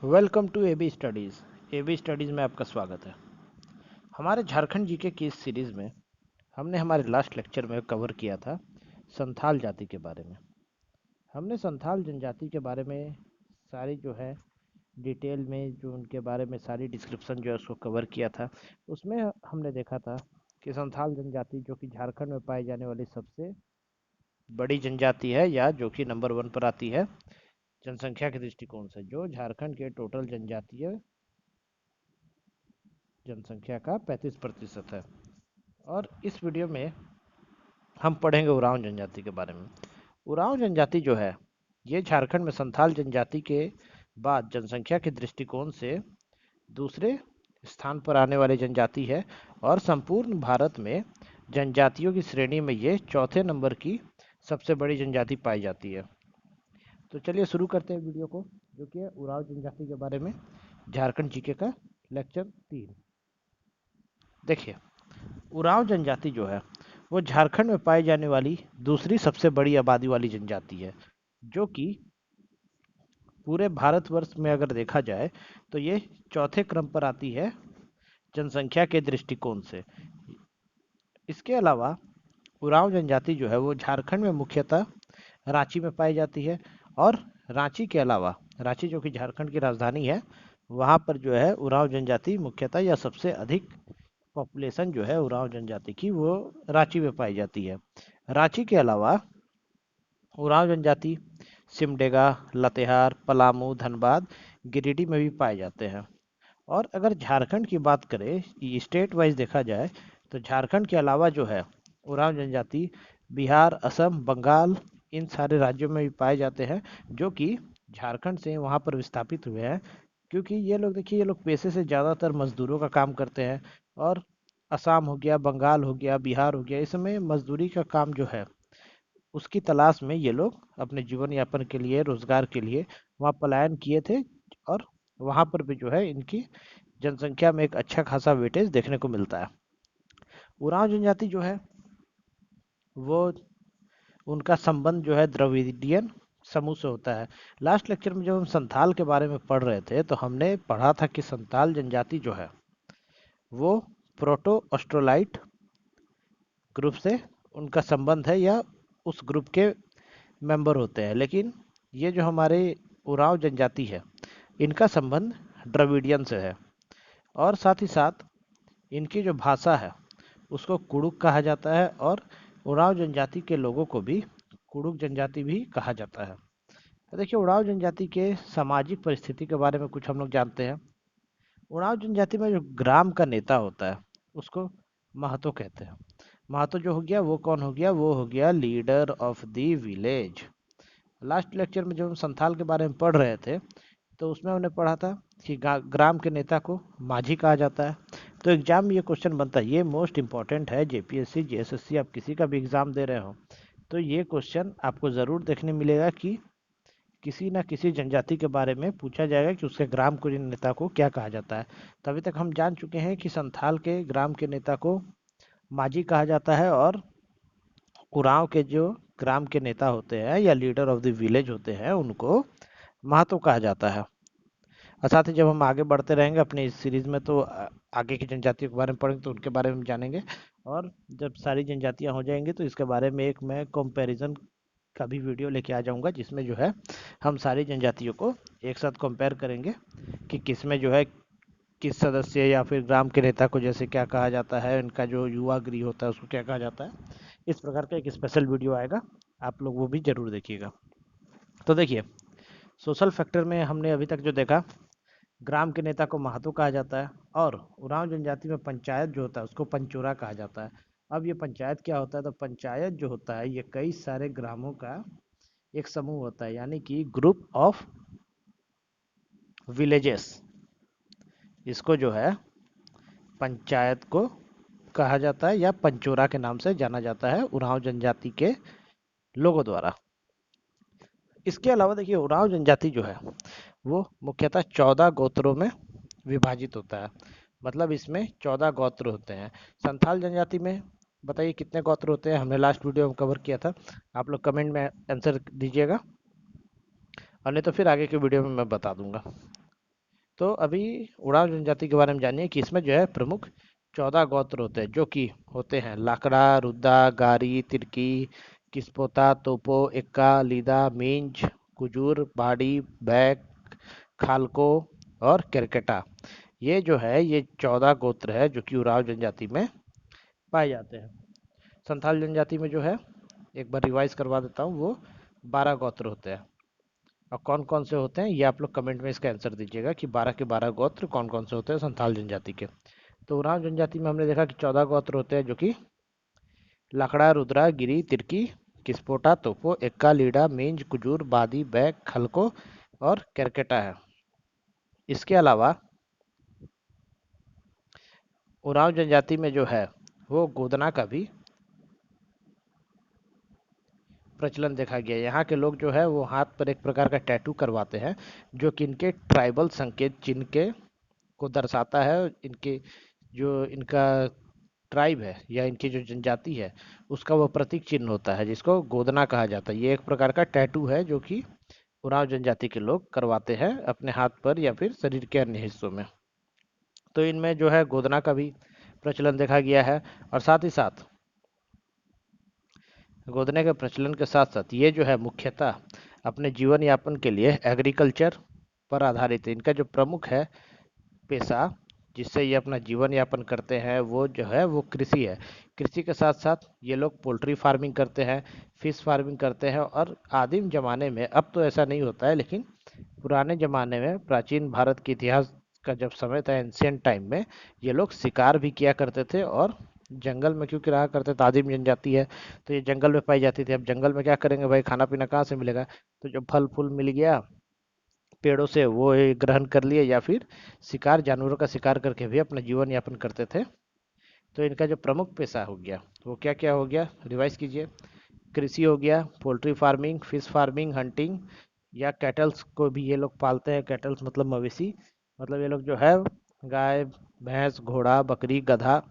Welcome to AB studies. AB studies में आपका स्वागत है। हमारे झारखंड जीके की इस सीरीज़ में हमने हमारे लास्ट लेक्चर में कवर किया था संथाल जाति के बारे में। हमने संथाल जनजाति के बारे में सारी जो है डिटेल में जो उनके बारे में सारी डिस्क्रिप्शन जो है उसको कवर किया था। उसमें हमने देखा था कि संथाल जनजाति जो कि झारखंड में पाई जाने वाली सबसे बड़ी जनजाति है या जो कि नंबर 1 पर आती है जनसंख्या के दृष्टिकोण से, जो झारखंड के टोटल जनजातीय जनसंख्या का 35% है। और इस वीडियो में हम पढ़ेंगे उरांव जनजाति के बारे में। उरांव जनजाति जो है ये झारखंड में संथाल जनजाति के बाद जनसंख्या के दृष्टिकोण से दूसरे स्थान पर आने वाली जनजाति है और संपूर्ण भारत में जनजातियों की श्रेणी में ये चौथे नंबर की सबसे बड़ी जनजाति पाई जाती है। तो चलिए शुरू करते हैं वीडियो को, जो कि है उरांव जनजाति के बारे में झारखंड जीके का लेक्चर 3। देखिए, उरांव जनजाति जो है वो झारखंड में पाई जाने वाली दूसरी सबसे बड़ी आबादी वाली जनजाति है, जो कि पूरे भारतवर्ष में अगर देखा जाए तो ये चौथे क्रम पर आती है जनसंख्या के दृष्टिकोण से। इसके अलावा उरांव जनजाति जो है वो झारखंड में मुख्यतः रांची में पाई जाती है, और रांची के अलावा रांची जो कि झारखंड की राजधानी है, वहाँ पर जो है उरांव जनजाति मुख्यतः या सबसे अधिक पॉपुलेशन जो है उरांव जनजाति की वो रांची में पाई जाती है। रांची के अलावा उरांव जनजाति सिमडेगा, लातेहार, पलामू, धनबाद, गिरिडीह में भी पाए जाते हैं। और अगर झारखंड की बात करें स्टेट वाइज देखा जाए तो झारखंड के अलावा जो है उरांव जनजाति बिहार, असम, बंगाल, इन सारे राज्यों में भी पाए जाते हैं, जो कि झारखंड से वहाँ पर विस्थापित हुए हैं। क्योंकि ये लोग देखिए, ये लोग पेशे से ज़्यादातर मजदूरों का काम करते हैं, और असम हो गया, बंगाल हो गया, बिहार हो गया, इसमें मजदूरी का काम जो है उसकी तलाश में ये लोग अपने जीवन यापन के लिए, रोजगार के लिए वहाँ पलायन किए थे। और वहाँ पर भी जो है इनकी जनसंख्या में एक अच्छा खासा वेटेज देखने को मिलता है। उरांव जनजाति जो है वो उनका संबंध जो है द्रविडियन समूह से होता है। लास्ट लेक्चर में जब हम संथाल के बारे में पढ़ रहे थे तो हमने पढ़ा था कि संथाल जनजाति जो है वो प्रोटो ऑस्ट्रोलाइट ग्रुप से उनका संबंध है या उस ग्रुप के मेंबर होते हैं। लेकिन ये जो हमारे उरांव जनजाति है इनका संबंध द्रविडियन से है, और साथ ही साथ इनकी जो भाषा है उसको कुड़ुक कहा जाता है, और उरांव जनजाति के लोगों को भी कुड़ुक जनजाति भी कहा जाता है। तो देखिए, उरांव जनजाति के सामाजिक परिस्थिति के बारे में कुछ हम लोग जानते हैं। उरांव जनजाति में जो ग्राम का नेता होता है उसको महतो कहते हैं। महतो जो हो गया वो कौन हो गया, वो हो गया leader of the village. Last lecture में जब हम संथाल के बारे में पढ़ रहे थे तो उसमें हमने पढ़ा था कि ग्राम के नेता को माझी कहा जाता है। तो एग्जाम में ये क्वेश्चन बनता है, ये मोस्ट इंपॉर्टेंट है, जेपीएससी जेएसएससी आप किसी का भी एग्जाम दे रहे हो तो ये क्वेश्चन आपको ज़रूर देखने मिलेगा कि किसी ना किसी जनजाति के बारे में पूछा जाएगा कि उसके ग्राम को नेता को क्या कहा जाता है। तो अभी तक हम जान चुके हैं कि संथाल के ग्राम के नेता को माझी कहा जाता है, और उरांव के जो ग्राम के नेता होते हैं या लीडर ऑफ द विलेज होते हैं उनको महतो कहा जाता है। और साथ ही जब हम आगे बढ़ते रहेंगे अपने इस सीरीज में तो आगे की जनजातियों के बारे में पढ़ेंगे तो उनके बारे में जानेंगे, और जब सारी जनजातियां हो जाएंगी तो इसके बारे में एक मैं कंपैरिजन का भी वीडियो लेके आ जाऊंगा, जिसमें जो है हम सारी जनजातियों को एक साथ कंपेयर करेंगे कि किसमें जो है किस सदस्य या फिर ग्राम के नेता को जैसे क्या कहा जाता है, इनका जो युवा गृह होता है उसको क्या कहा जाता है। इस प्रकार का एक स्पेशल वीडियो आएगा, आप लोग वो भी जरूर देखिएगा। तो देखिए, सोशल फैक्टर में हमने अभी तक जो देखा, ग्राम के नेता को महतो कहा जाता है, और उरांव जनजाति में पंचायत जो होता है उसको पंचोरा कहा जाता है। अब ये पंचायत क्या होता है, तो पंचायत जो होता है ये कई सारे ग्रामों का एक समूह होता है, यानी कि ग्रुप ऑफ विलेजेस। इसको जो है पंचायत को कहा जाता है या पंचोरा के नाम से जाना जाता है उरांव जनजाति के लोगों द्वारा। इसके अलावा देखिए, उरांव जनजाति जो है वो मुख्यतः 14 गोत्रों में विभाजित होता है। मतलब इसमें 14 गोत्र होते हैं। संथाल जनजाति में बताइए कितने गोत्र होते हैं, हमने लास्ट वीडियो में कवर किया था। आप लोग कमेंट में आंसर दीजिएगा, और नहीं तो फिर आगे के वीडियो में मैं बता दूंगा। तो अभी उड़ाव जनजाति के बारे में जानिए कि इसमें जो है प्रमुख 14 गोत्र होते हैं, जो कि होते हैं लाकड़ा, रुद्दा, गारी, तिर्की, किस्पोता, तोपो, इक्का, लीदा, मींज, कुजूर, बाड़ी, बैक, खालको और केरकेटा। ये जो है ये 14 गोत्र है जो कि उराव जनजाति में पाए जाते हैं। संथाल जनजाति में जो है, एक बार रिवाइज करवा देता हूँ, वो 12 गोत्र होते हैं। और कौन कौन से होते हैं ये आप लोग कमेंट में इसका आंसर दीजिएगा कि 12 के 12 गोत्र कौन कौन से होते हैं संथाल जनजाति के। तो उरांव जनजाति में हमने देखा कि 14 गोत्र होते हैं, जो कि लाखड़ा, रुद्रा, गिरी, तिर्की, किस्पोटा, तोपो, एक्का, लीडा, मींज, कुजूर, बादी, बैक, खलको और केरकेटा है। इसके अलावा उरांव जनजाति में जो है वो गोदना का भी प्रचलन देखा गया। यहाँ के लोग जो है वो हाथ पर एक प्रकार का टैटू करवाते हैं, जो कि इनके ट्राइबल संकेत चिन्ह के को दर्शाता है। इनके जो इनका ट्राइब है या इनकी जो जनजाति है उसका वो प्रतीक चिन्ह होता है, जिसको गोदना कहा जाता है। ये एक प्रकार का टैटू है जो कि उरांव जनजाति के लोग करवाते हैं अपने हाथ पर या फिर शरीर के अन्य हिस्सों में। तो इनमें जो है गोदना का भी प्रचलन देखा गया है। और साथ ही साथ गोदने के प्रचलन के साथ साथ ये जो है मुख्यतः अपने जीवन यापन के लिए एग्रीकल्चर पर आधारित है। इनका जो प्रमुख है पेशा जिससे ये अपना जीवन यापन करते हैं वो जो है वो कृषि है। कृषि के साथ साथ ये लोग पोल्ट्री फार्मिंग करते हैं, फिश फार्मिंग करते हैं। और आदिम जमाने में, अब तो ऐसा नहीं होता है, लेकिन पुराने जमाने में प्राचीन भारत के इतिहास का जब समय था, एंशियंट टाइम में, ये लोग शिकार भी किया करते थे। और जंगल में क्योंकि रहा करते थे, आदिम जनजाति है तो ये जंगल में पाई जाती थी। अब जंगल में क्या करेंगे भाई, खाना पीना कहाँ से मिलेगा? तो जो फल फूल मिल गया पेड़ों से वो ये ग्रहण कर लिए, या फिर शिकार, जानवरों का शिकार करके भी अपना जीवन यापन करते थे। तो इनका जो प्रमुख पेशा हो गया वो क्या क्या हो गया, रिवाइज कीजिए। कृषि हो गया, poultry farming, fish farming, hunting, या कैटल्स को भी ये लोग पालते हैं। कैटल्स मतलब मवेशी, मतलब ये लोग जो है गाय, भैंस, घोड़ा, बकरी, गधा,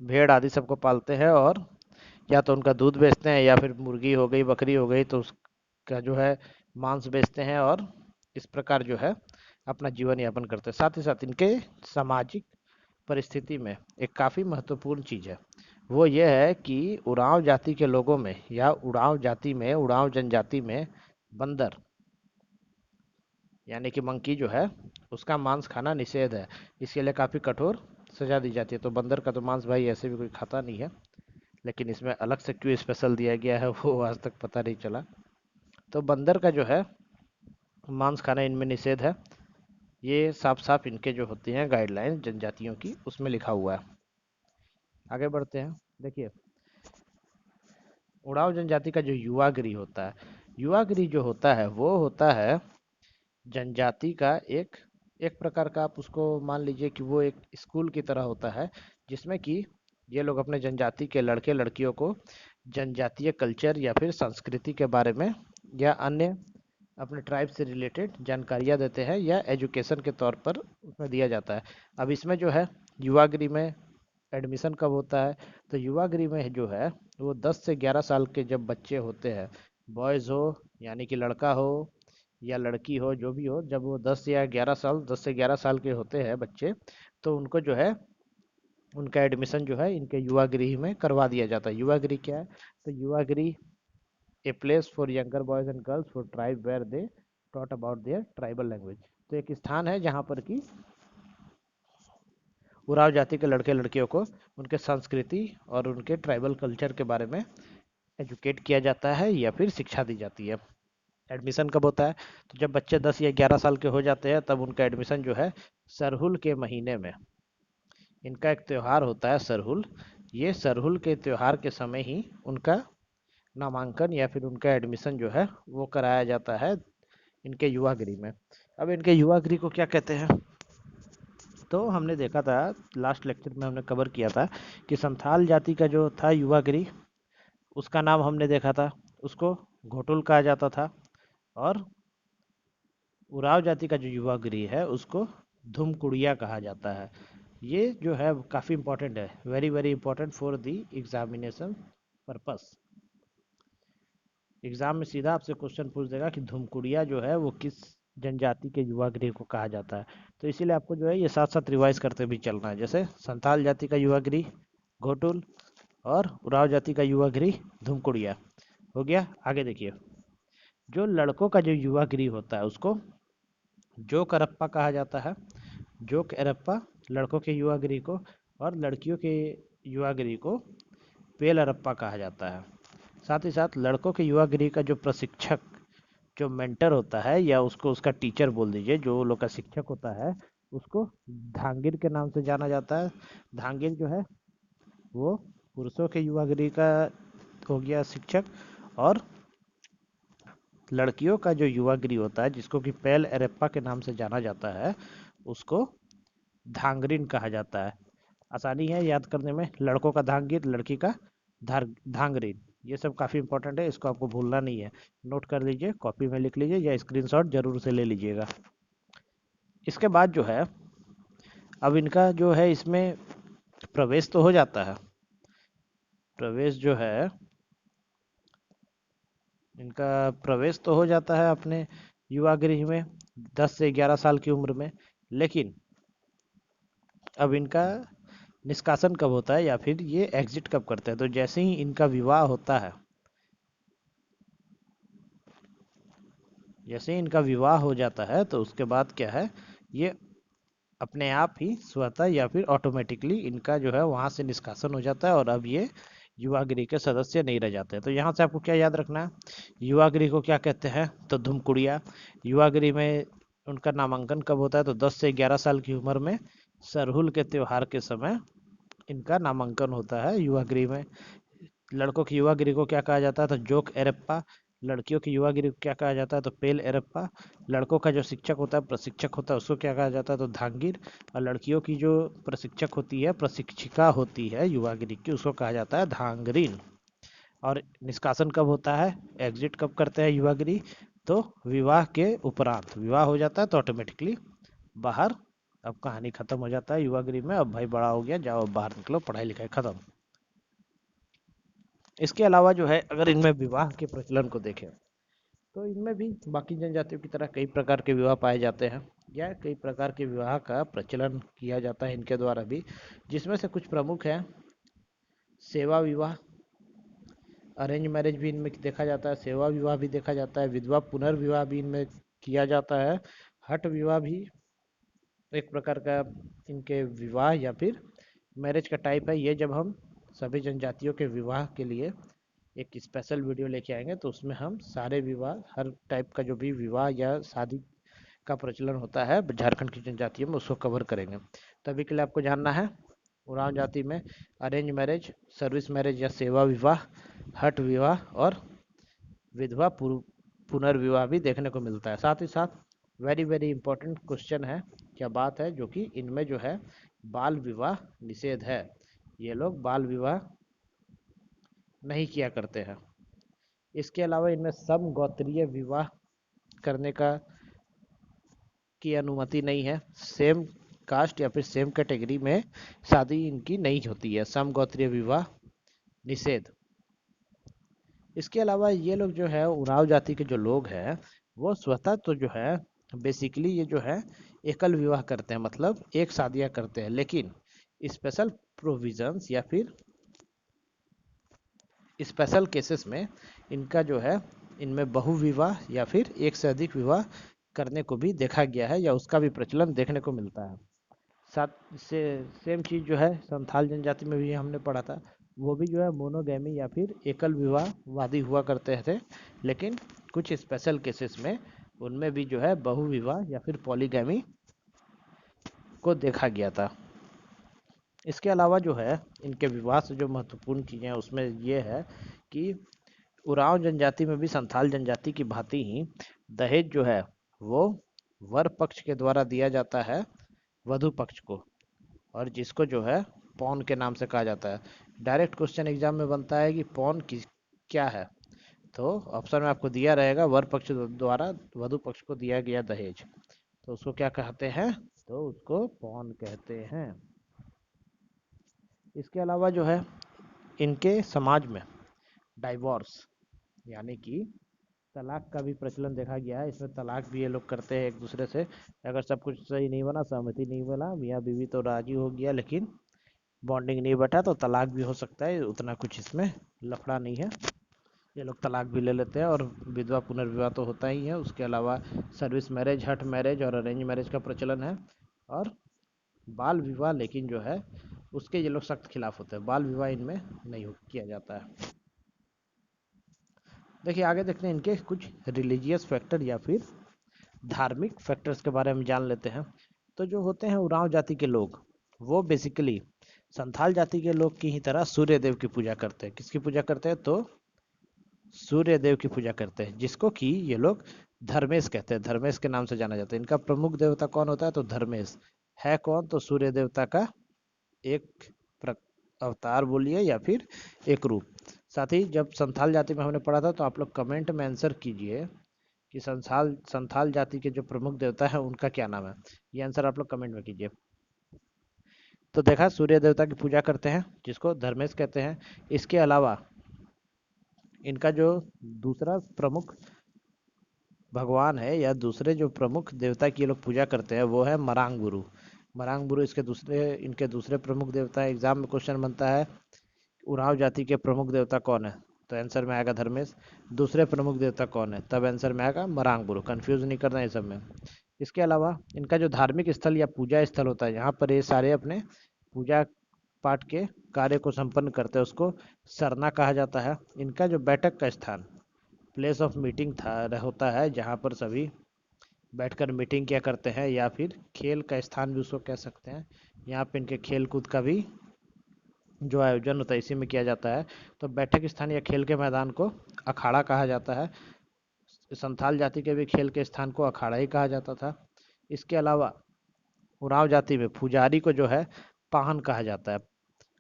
भेड़ आदि सबको पालते हैं। और या तो उनका दूध बेचते हैं, या फिर मुर्गी हो गई, बकरी हो गई, तो उसका जो है मांस बेचते हैं। और इस प्रकार जो है अपना जीवन यापन करते हैं। साथ ही साथ इनके सामाजिक परिस्थिति में एक काफ़ी महत्वपूर्ण चीज़ है, वो ये है कि उरांव जाति के लोगों में या उड़ाव जाति में, उड़ाव जनजाति में बंदर यानी कि मंकी जो है उसका मांस खाना निषेध है। इसके लिए काफ़ी कठोर सजा दी जाती है। तो बंदर का तो मांस भाई ऐसे भी कोई खाता नहीं है, लेकिन इसमें अलग से क्यों स्पेशल दिया गया है वो आज तक पता नहीं चला। तो बंदर का जो है मांस खाना इनमें निषेध है। ये साफ साफ इनके जो होती हैं गाइडलाइन जनजातियों की उसमें लिखा हुआ है। आगे बढ़ते हैं। देखिए, उड़ाव जनजाति का जो युवागिरी होता है, युवागिरी जो होता है वो होता है जनजाति का एक एक प्रकार का, आप उसको मान लीजिए कि वो एक स्कूल की तरह होता है, जिसमें कि ये लोग अपने जनजाति के लड़के लड़कियों को जनजातीय कल्चर या फिर संस्कृति के बारे में या अन्य अपने ट्राइब से रिलेटेड जानकारियाँ देते हैं, या एजुकेशन के तौर पर उसमें दिया जाता है। अब इसमें जो है युवागिरी में एडमिशन कब होता है, तो युवागिरी में जो है वो 10 से 11 साल के जब बच्चे होते हैं, बॉयज़ हो यानी कि लड़का हो या लड़की हो, जो भी हो, जब वो 10 से 11 साल के होते हैं बच्चे, तो उनको जो है उनका एडमिशन जो है इनके युवागृह में करवा दिया जाता है। युवागृह क्या है? तो युवागृह a place for younger boys and girls for tribe where they taught about their tribal language. तो एक स्थान है जहाँ पर कि उराव जाति के लड़के लड़कियों को उनके संस्कृति और उनके ट्राइबल कल्चर के बारे में एजुकेट किया जाता है या फिर शिक्षा दी जाती है। एडमिशन कब होता है? तो जब बच्चे 10 या 11 साल के हो जाते हैं तब उनका एडमिशन जो है सरहुल के महीने में, इनका एक त्यौहार होता है सरहुल, ये सरहुल के त्यौहार के समय ही उनका नामांकन या फिर उनका एडमिशन जो है वो कराया जाता है इनके युवागृह में। अब इनके युवागृह को क्या कहते हैं? तो हमने देखा था, लास्ट लेक्चर में हमने कवर किया था कि संथाल जाति का जो था युवागृह, उसका नाम हमने देखा था, उसको घोटुल कहा जाता था। और उराव जाति का जो युवागृह है उसको धुमकुड़िया कहा जाता है। ये जो है काफ़ी इंपॉर्टेंट है, very very important for the examination purpose. Exam में सीधा आपसे क्वेश्चन पूछ देगा कि धुमकुड़िया जो है वो किस जनजाति के युवा गृह को कहा जाता है। तो इसीलिए आपको जो है ये साथ साथ रिवाइज करते भी चलना है। जैसे संथाल जाति का युवा गृह घोटुल और उराव जाति का युवा गृह धुमकुड़िया हो गया। आगे देखिए, जो लड़कों का जो युवा गृह होता है उसको जोक अरप्पा कहा जाता है। जोक अरप्पा लड़कों के युवा गृह को, और लड़कियों के युवा गृह को पेल अरप्पा कहा जाता है। साथ ही साथ लड़कों के युवा गृह का जो प्रशिक्षक, जो मेंटर होता है, या उसको उसका टीचर बोल दीजिए, जो लोग का शिक्षक होता है, उसको धांगिर के नाम से जाना जाता है। धांगिर जो है वो पुरुषों के युवा गृह का हो गया शिक्षक, और लड़कियों का जो युवा गृह होता है जिसको कि पेल एरेप्पा के नाम से जाना जाता है, उसको धांगरिन कहा जाता है। आसानी है याद करने में, लड़कों का धांगिर, लड़की का धांगरिन। ये सब काफ़ी इंपॉर्टेंट है, इसको आपको भूलना नहीं है। नोट कर लीजिए, कॉपी में लिख लीजिए, या स्क्रीनशॉट जरूर से ले लीजिएगा। इसके बाद जो है, अब इनका जो है इसमें प्रवेश तो हो जाता है। प्रवेश जो है इनका प्रवेश तो हो जाता है अपने युवा गृह में 10 से 11 साल की उम्र में। लेकिन अब इनका निष्कासन कब होता है, या फिर ये एग्जिट कब करते हैं? तो जैसे ही इनका विवाह होता है, जैसे ही इनका विवाह हो जाता है, तो उसके बाद क्या है, ये अपने आप ही स्वतः या फिर ऑटोमेटिकली इनका जो है वहां से निष्कासन हो जाता है, और अब ये युवा गृह के सदस्य नहीं रह जाते। तो यहाँ से आपको क्या याद रखना है, युवा गृह को क्या कहते हैं? तो धुमकुड़िया। युवा गृह में उनका नामांकन कब होता है? तो 10 से 11 साल की उम्र में सरहुल के त्योहार के समय इनका नामांकन होता है युवा गृह में। लड़कों की युवा गृह को क्या कहा जाता है? तो जोक एरप्पा। लड़कियों की युवा गृह को क्या कहा जाता है? तो पेल एरप्पा। लड़कों का जो शिक्षक होता है, प्रशिक्षक होता है, उसको क्या कहा जाता है? तो धांगिर। और लड़कियों की जो प्रशिक्षक होती है, प्रशिक्षिका होती है युवा गृह की, उसको कहा जाता है धांगरीन। और निष्कासन कब होता है, एग्जिट कब करते हैं युवा गृह? तो विवाह के उपरांत। विवाह हो जाता है तो ऑटोमेटिकली बाहर, अब कहानी खत्म हो जाता है युवा गृह में। अब भाई बड़ा हो गया, जाओ बाहर निकलो, पढ़ाई लिखाई खत्म। इसके अलावा जो है, अगर इनमें विवाह के प्रचलन को देखें, तो इनमें भी बाकी जनजातियों की तरह कई प्रकार के विवाह पाए जाते हैं, या कई प्रकार के विवाह का प्रचलन किया जाता है इनके द्वारा भी, जिसमें से कुछ प्रमुख हैं। सेवा विवाह, अरेंज मैरिज भी इनमें देखा जाता है, सेवा विवाह भी देखा जाता है, विधवा पुनर्विवाह भी इनमें किया जाता है, हट विवाह भी एक प्रकार का इनके विवाह या फिर मैरिज का टाइप है। ये जब हम सभी जनजातियों के विवाह के लिए एक स्पेशल वीडियो लेके आएंगे, तो उसमें हम सारे विवाह, हर टाइप का जो भी विवाह या शादी का प्रचलन होता है झारखंड की जनजातियों में, उसको कवर करेंगे। तभी के लिए आपको जानना है, उरांव जाति में अरेंज मैरिज, सर्विस मैरिज या सेवा विवाह, हट विवाह और विधवा पुनर्विवाह भी देखने को मिलता है। साथ ही साथ वेरी वेरी इंपॉर्टेंट क्वेश्चन है, क्या बात है, जो कि इनमें जो है बाल विवाह निषेध है। ये लोग बाल विवाह नहीं किया करते हैं। इसके अलावा इनमें समगोत्रीय विवाह करने का की अनुमति नहीं है। सेम कास्ट या फिर सेम कैटेगरी में शादी इनकी नहीं होती है। समगोत्रीय विवाह निषेध। इसके अलावा ये लोग जो है, उराव जाति के जो लोग हैं, वो स्वतः तो जो है बेसिकली ये जो है एकल विवाह करते हैं, मतलब एक शादियां करते हैं। लेकिन स्पेशल प्रोविजंस या फिर स्पेशल केसेस में इनका जो है, इनमें बहु विवाह या फिर एक से अधिक विवाह करने को भी देखा गया है, या उसका भी प्रचलन देखने को मिलता है। साथ से सेम चीज़ जो है संथाल जनजाति में भी हमने पढ़ा था, वो भी जो है मोनोगैमी या फिर एकल विवाह वादी हुआ करते थे। लेकिन कुछ स्पेशल केसेस में उनमें भी जो है बहु विवाह या फिर पॉलीगैमी को देखा गया था। इसके अलावा जो है, इनके विवाह से जो महत्वपूर्ण चीज़ें हैं उसमें ये है कि उरांव जनजाति में भी संथाल जनजाति की भांति ही दहेज जो है वो वर पक्ष के द्वारा दिया जाता है वधु पक्ष को, और जिसको जो है पौन के नाम से कहा जाता है। डायरेक्ट क्वेश्चन एग्जाम में बनता है कि पौन किस क्या है, तो ऑप्शन में आपको दिया रहेगा वर पक्ष द्वारा वधु पक्ष को दिया गया दहेज, तो उसको क्या कहते हैं? तो उसको पौन कहते हैं। इसके अलावा जो है, इनके समाज में डाइवोर्स, यानी कि तलाक का भी प्रचलन देखा गया है। इसमें तलाक भी ये लोग करते हैं एक दूसरे से। अगर सब कुछ सही नहीं बना, सहमति नहीं बना, मियाँ बीवी तो राजी हो गया लेकिन बॉन्डिंग नहीं बैठा, तो तलाक भी हो सकता है। उतना कुछ इसमें लफड़ा नहीं है, ये लोग तलाक भी ले लेते हैं। और विधवा पुनर्विवाह तो होता ही है। उसके अलावा सर्विस मैरिज, हठ मैरिज और अरेंज मैरिज का प्रचलन है। और बाल विवाह लेकिन जो है उसके ये लोग सख्त खिलाफ होते हैं, बाल विवाह इनमें नहीं किया जाता है। देखिए आगे देखते हैं इनके कुछ रिलीजियस फैक्टर या फिर धार्मिक फैक्टर्स के बारे में जान लेते हैं। तो जो होते हैं उरांव जाति के लोग, वो बेसिकली संथाल जाति के लोग की ही तरह सूर्य देव की पूजा करते हैं। किसकी पूजा करते हैं? तो सूर्य देव की पूजा करते हैं, जिसको कि ये लोग धर्मेश कहते हैं। धर्मेश के नाम से जाना जाता है। इनका प्रमुख देवता कौन होता है? तो धर्मेश है। कौन? तो सूर्य देवता का एक अवतार बोलिए या फिर एक रूप। साथ ही जब संथाल जाति में हमने पढ़ा था, तो आप लोग कमेंट में आंसर कीजिए कि संथाल संथाल जाति के जो प्रमुख देवता है उनका क्या नाम है। ये आंसर आप लोग कमेंट में कीजिए। तो देखा, सूर्य देवता की पूजा करते हैं जिसको धर्मेश कहते हैं। इसके अलावा इनका जो दूसरा प्रमुख भगवान है या दूसरे जो प्रमुख देवता की ये लोग पूजा करते हैं वो है मरांग गुरु। मरांग गुरु इनके दूसरे प्रमुख देवता है। एग्जाम में क्वेश्चन बनता है उरांव जाति के प्रमुख देवता कौन है, तो आंसर में आएगा धर्मेश। दूसरे प्रमुख देवता कौन है, तब आंसर में आएगा मरांग गुरु। कंफ्यूज नहीं करना है सब में। इसके अलावा इनका जो धार्मिक स्थल या पूजा स्थल होता है, यहाँ पर ये सारे अपने पूजा पाठ के कार्य को संपन्न करते हैं, उसको सरना कहा जाता है। इनका जो बैठक का स्थान, प्लेस ऑफ मीटिंग था होता है, जहाँ पर सभी बैठकर मीटिंग किया करते हैं, या फिर खेल का स्थान भी उसको कह सकते हैं। यहाँ पे इनके खेल कूद का भी जो आयोजन होता है इसी में किया जाता है। तो बैठक स्थान या खेल के मैदान को अखाड़ा कहा जाता है। संथाल जाति के भी खेल के स्थान को अखाड़ा ही कहा जाता था। इसके अलावा उरांव जाति में पुजारी को जो है पाहन कहा जाता है।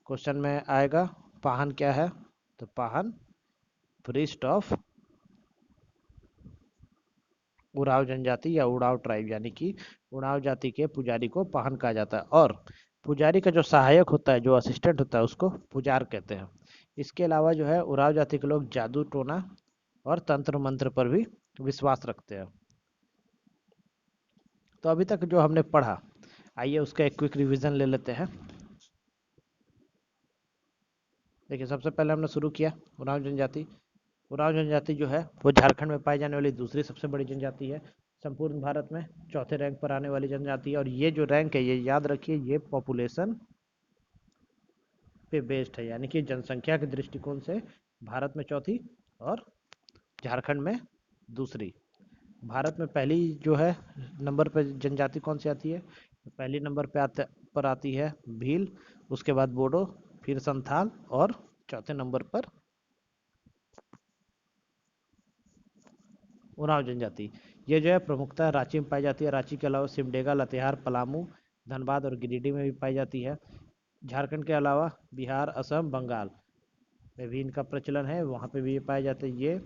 क्वेश्चन में आएगा पाहन क्या है, तो पाहन प्रीस्ट ऑफ उराव जनजाति या उड़ाव ट्राइब, यानी कि उड़ाव जाति के पुजारी को पाहन कहा जाता है। और पुजारी का जो सहायक होता है, जो असिस्टेंट होता है, उसको पुजार कहते हैं। इसके अलावा जो है उराव जाति के लोग जादू टोना और तंत्र मंत्र पर भी विश्वास रखते हैं। तो अभी तक जो हमने पढ़ा, आइए उसका एक क्विक रिवीजन ले लेते हैं। देखिए सबसे पहले हमने शुरू किया उराव जनजाति। उराव जनजाति जो है वो झारखंड में पाई जाने वाली दूसरी सबसे बड़ी जनजाति है। संपूर्ण भारत में चौथे रैंक पर आने वाली जनजाति है। और ये जो रैंक है, ये याद रखिए, ये पॉपुलेशन पे बेस्ड है, यानी कि जनसंख्या के दृष्टिकोण से भारत में चौथी और झारखंड में दूसरी। भारत में पहली जो है नंबर पर जनजाति कौन सी आती है? तो पहली नंबर पर आती है भील, उसके बाद बोडो, फिर संथाल और चौथे नंबर पर उरांव जनजाति। ये जो है प्रमुखतः रांची में पाई जाती है। रांची के अलावा सिमडेगा, लातेहार, पलामू, धनबाद और गिरिडीह में भी पाई जाती है। झारखंड के अलावा बिहार, असम, बंगाल में भी इनका प्रचलन है, वहाँ पे भी ये पाए जाते हैं। ये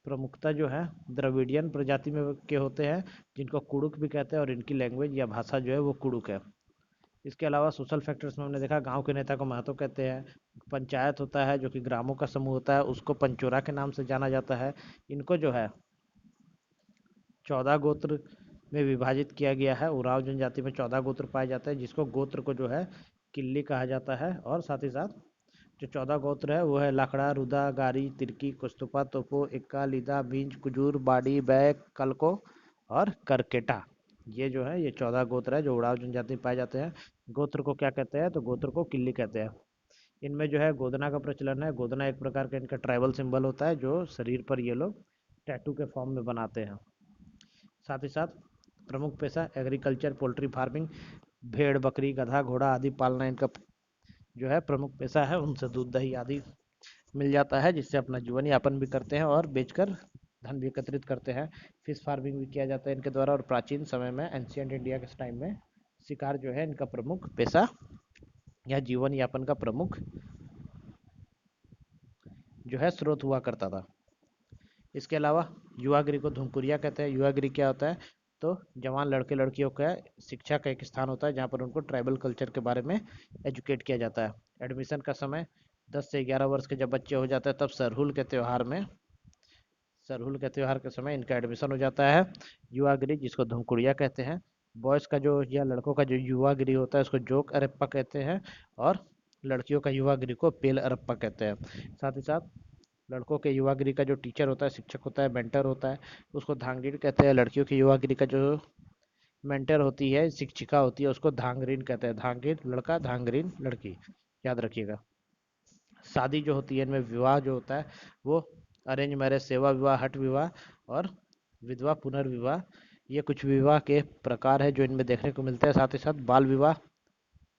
प्रमुखता जो है द्रविडियन प्रजाति में के होते हैं, जिनको कुड़ुक भी कहते हैं, और इनकी लैंग्वेज या भाषा जो है वो कुड़ुक है। इसके अलावा सोशल फैक्टर्स में हमने देखा गांव के नेता को महतो कहते हैं। पंचायत होता है जो कि ग्रामों का समूह होता है, उसको पंचोरा के नाम से जाना जाता है। इनको जो है 14 गोत्र में विभाजित किया गया है। उराव जनजाति में 14 गोत्र पाए जाते हैं, जिसको गोत्र को जो है किल्ली कहा जाता है। और साथ ही साथ जो 14 गोत्र है वो है लाखड़ा, रुदा, गारी, तिरकी, कुस्तुपा, तोपो, इक्का, लीदा, भिंज, कुजूर, बाड़ी, बैक, कलको और करकेटा। ये जो है ये 14 गोत्र है जो उड़ाव जनजाति में पाए जाते हैं। गोत्र को क्या कहते हैं? तो गोत्र को किल्ली कहते हैं। इनमें जो है गोदना का प्रचलन है। गोदना एक प्रकार का इनका ट्राइबल सिंबल होता है, जो शरीर पर ये लोग टैटू के फॉर्म में बनाते हैं। साथ ही साथ प्रमुख पेशा एग्रीकल्चर, पोल्ट्री फार्मिंग, भेड़, बकरी, गधा, घोड़ा आदि पालना इनका जो है प्रमुख पेशा है। उनसे दूध, दही आदि मिल जाता है, जिससे अपना जीवन यापन भी करते हैं और बेचकर धन भी एकत्रित करते हैं। फिश फार्मिंग भी किया जाता है इनके द्वारा। और प्राचीन समय में, एंशियंट इंडिया के टाइम में, शिकार जो है इनका प्रमुख पेशा या जीवन यापन का प्रमुख जो है स्रोत हुआ करता था। इसके अलावा युवागिरी को धुमकुरिया कहते हैं। युवागिरी क्या होता है? तो जवान लड़के लड़कियों का शिक्षा का एक स्थान होता है, जहाँ पर उनको ट्राइबल कल्चर के बारे में एजुकेट किया जाता है। एडमिशन का समय 10 से 11 वर्ष के जब बच्चे हो जाते हैं, तब सरहुल के त्यौहार में सरहुल के त्योहार के समय इनका एडमिशन हो जाता है। युवागिरी जिसको धुमकुड़िया कहते हैं। बॉयज़ का जो या लड़कों का जो युवागिरी होता है उसको जोक अरप्पा कहते हैं। और लड़कियों का युवागिरी को पेल अरप्पा कहते हैं। साथ ही साथ लड़कों के युवागिरी का जो टीचर होता है, शिक्षक होता है, मेंटर होता है, उसको धांगड़ीन कहते हैं। लड़कियों की युवागिरी का जो मेंटर होती है, शिक्षिका होती है, उसको धांगरीन कहते हैं। धांगीन लड़का, धांगरीन लड़की, याद रखिएगा। शादी जो होती है इनमें विवाह जो होता है वो अरेंज मैरिज, सेवा विवाह, हट विवाह और विधवा पुनर्विवाह, ये कुछ विवाह के प्रकार है जो इनमें देखने को मिलते हैं। साथ ही साथ बाल विवाह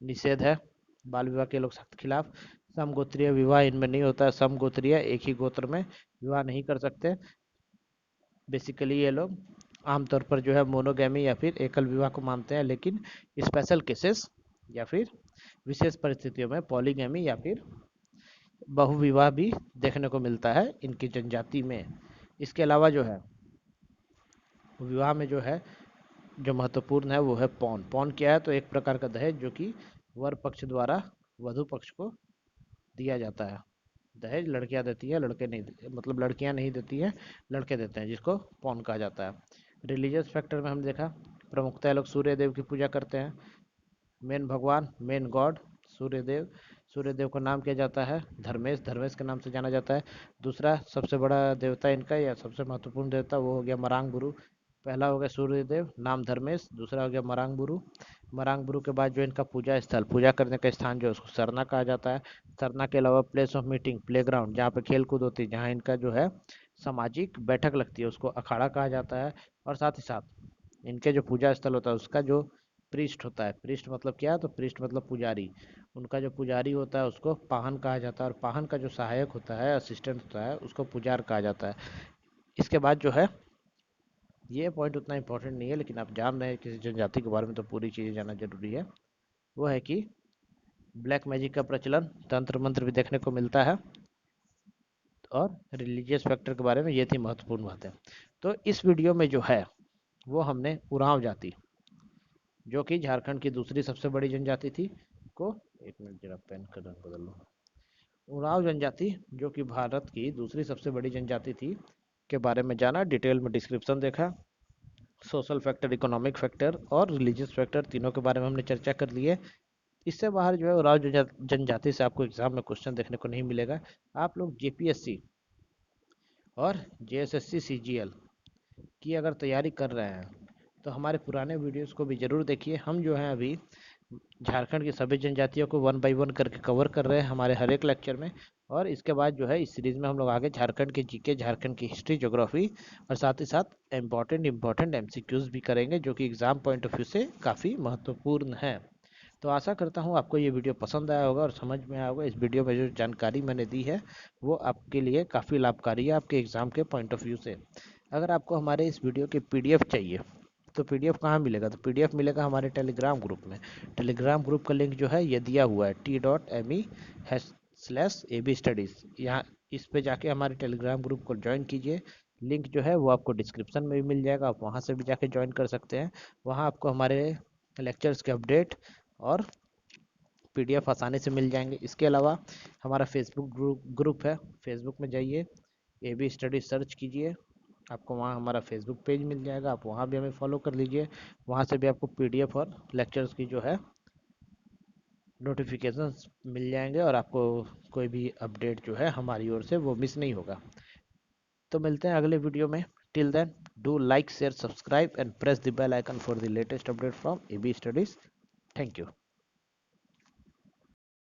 निषेध है, बाल विवाह के लोग सख्त खिलाफ। समगोत्रीय विवाह इनमें नहीं होता है। समगोत्रीय एक ही गोत्र में विवाह नहीं कर सकते। बेसिकली ये लोग आमतौर पर जो है मोनोगैमी या फिर एकल विवाह को मानते हैं, लेकिन स्पेशल केसेस या फिर विशेष परिस्थितियों में पॉलीगैमी या फिर बहुविवाह भी देखने को मिलता है इनकी जनजाति में। इसके अलावा जो है विवाह में जो है जो महत्वपूर्ण है वो है पौन। पौन क्या है? तो एक प्रकार का दहेज जो कि वर पक्ष द्वारा वधु पक्ष को दिया जाता है। दहेज लड़कियां देती है, लड़के नहीं मतलब लड़कियां नहीं देती है, लड़के देते हैं, जिसको पौन कहा जाता है। रिलीजियस फैक्टर में हमने देखा प्रमुखतः लोग सूर्य देव की पूजा करते हैं। मेन भगवान, मेन गॉड सूर्यदेव। सूर्यदेव का नाम किया जाता है धर्मेश, धर्मेश के नाम से जाना जाता है। दूसरा सबसे बड़ा देवता इनका या सबसे महत्वपूर्ण देवता वो हो गया मरांग बुरु। पहला हो गया सूर्यदेव, नाम धर्मेश। दूसरा हो गया मरांग बुरु। मरांग बुरु के बाद जो इनका पूजा स्थल, पूजा करने का स्थान जो है उसको सरना कहा जाता है। सरना के अलावा place of meeting, play ground, जहाँ पे खेल कूद होती है, जहाँ इनका जो है सामाजिक बैठक लगती है, उसको अखाड़ा कहा जाता है। और साथ ही साथ इनके जो पूजा स्थल होता है उसका जो प्रीस्ट होता है, प्रीस्ट मतलब क्या है? तो प्रीस्ट मतलब पुजारी। उनका जो पुजारी होता है उसको पाहन कहा जाता है, और पाहन का जो सहायक होता है, असिस्टेंट होता है, उसको पुजार कहा जाता है। इसके बाद जो है ये पॉइंट उतना इंपॉर्टेंट नहीं है, लेकिन आप जान रहे हैं किसी जनजाति के बारे में तो पूरी चीज़ें जानना जरूरी है। वो है कि ब्लैक मैजिक का प्रचलन, तंत्र मंत्र भी देखने को मिलता है। और रिलीजियस फैक्टर के बारे में ये थी महत्वपूर्ण बातें। तो इस वीडियो में जो है वो हमने उरांव जाति, जो कि झारखंड की दूसरी सबसे बड़ी जनजाति थी, को एक मिनट जरा पेन का रंग बदल लो। उरांव जनजाति जो कि भारत की दूसरी सबसे बड़ी जनजाति थी के बारे में जाना, डिटेल में डिस्क्रिप्शन देखा। सोशल फैक्टर, इकोनॉमिक फैक्टर और रिलीजियस फैक्टर तीनों के बारे में हमने चर्चा कर ली है। इससे बाहर जो है उरांव जनजाति से आपको एग्जाम में क्वेश्चन देखने को नहीं मिलेगा। आप लोग जेपीएससी और जेएसएससी सीजीएल की अगर तैयारी कर रहे हैं तो हमारे पुराने वीडियोस को भी ज़रूर देखिए। हम जो हैं अभी झारखंड की सभी जनजातियों को वन बाय वन करके कवर कर रहे हैं हमारे हर एक लेक्चर में। और इसके बाद जो है इस सीरीज़ में हम लोग आगे झारखंड के जीके, झारखंड की हिस्ट्री, ज्योग्राफी और साथ ही साथ इम्पॉर्टेंट एमसीक्यूज भी करेंगे, जो कि एग्ज़ाम पॉइंट ऑफ व्यू से काफ़ी महत्वपूर्ण है। तो आशा करता हूँ आपको ये वीडियो पसंद आया होगा और समझ में आया होगा। इस वीडियो में जो जानकारी मैंने दी है वो आपके लिए काफ़ी लाभकारी है आपके एग्ज़ाम के पॉइंट ऑफ व्यू से। अगर आपको हमारे इस वीडियो की पीडीएफ चाहिए तो पीडीएफ कहाँ मिलेगा? तो पीडीएफ मिलेगा हमारे टेलीग्राम ग्रुप में। टेलीग्राम ग्रुप का लिंक जो है ये दिया हुआ है t.me/ab स्टडीज़। यहाँ इस पे जाके हमारे टेलीग्राम ग्रुप को ज्वाइन कीजिए। लिंक जो है वो आपको डिस्क्रिप्शन में भी मिल जाएगा, आप वहाँ से भी जाके ज्वाइन कर सकते हैं। वहाँ आपको हमारे लेक्चर्स के अपडेट और पीडीएफ आसानी से मिल जाएंगे। इसके अलावा हमारा फेसबुक ग्रुप है, फेसबुक में जाइए, ए बी स्टडी सर्च कीजिए, आपको वहाँ हमारा फेसबुक पेज मिल जाएगा, आप वहाँ भी हमें फॉलो कर लीजिए। वहाँ से भी आपको पीडीएफ और लेक्चर्स की जो है नोटिफिकेशंस मिल जाएंगे और आपको कोई भी अपडेट जो है हमारी ओर से वो मिस नहीं होगा। तो मिलते हैं अगले वीडियो में। Till then do like, share, subscribe and press the bell icon for the latest update from A B studies. Thank you.